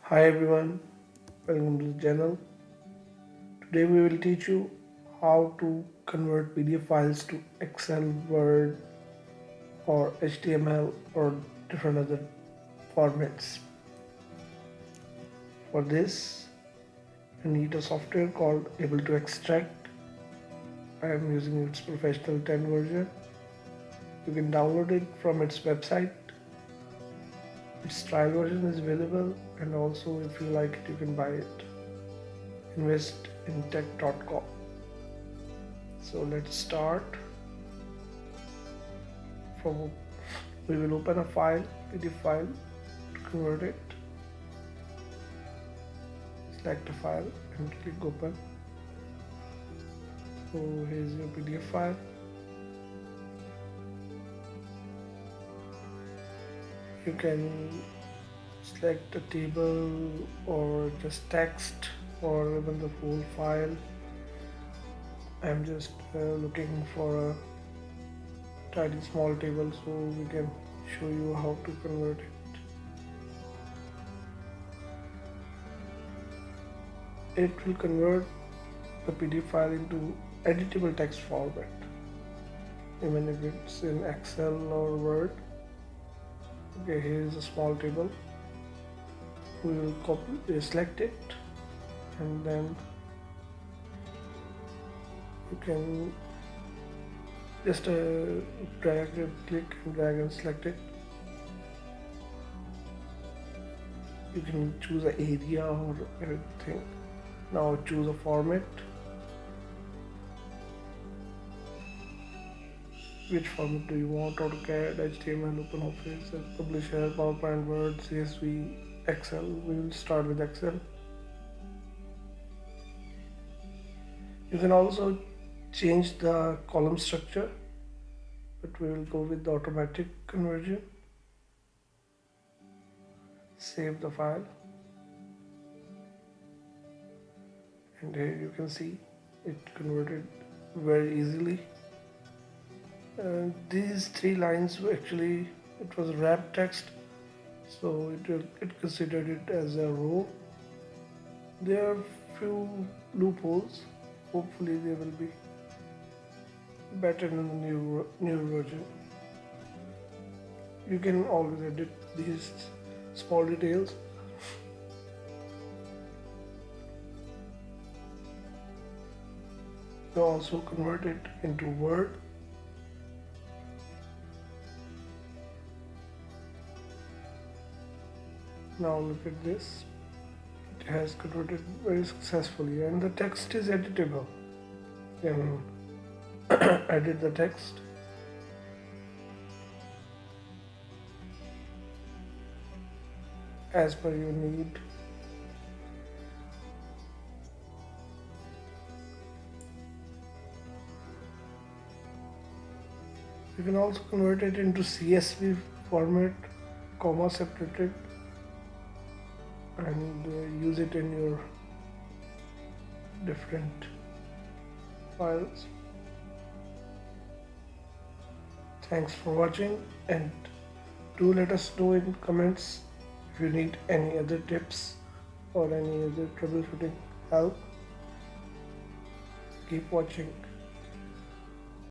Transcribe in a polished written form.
Hi everyone, welcome to the channel. Today we will teach you how to convert PDF files to Excel, Word, or HTML or different other formats. For this, you need a software called Able to Extract. I am using its professional 10 version. You can download it from its website. Its trial version is available, and also if you like it, you can buy it. Investintech.com. So let's start. From we will open a file, PDF file, to convert it. Select a file and click open. So here's your PDF file. You can select a table or just text or even the full file. I'm just looking for a tiny small table so we can show you how to convert it. It will convert the PDF file into editable text format, even if it's in Excel or Word. Okay, here is a small table. We will select it, and then you can just click and drag and select it. You can choose an area or everything. Now choose a format. Which format do you want? AutoCAD, HTML, OpenOffice, Publisher, PowerPoint, Word, CSV, Excel. We will start with Excel. You can also change the column structure, but we will go with the automatic conversion. Save the file, and here you can see it converted very easily. These three lines were actually, it was wrap text, so it considered it as a row. There are few loopholes. Hopefully they will be better in the new version. You can always edit these small details. You also convert it into Word. Now look at this. It has converted very successfully, and the text is editable. You can edit the text. As per your need. You can also convert it into CSV format, comma separated, and use it in your different files. Thanks for watching, and do let us know in comments if you need any other tips or any other troubleshooting help. Keep watching.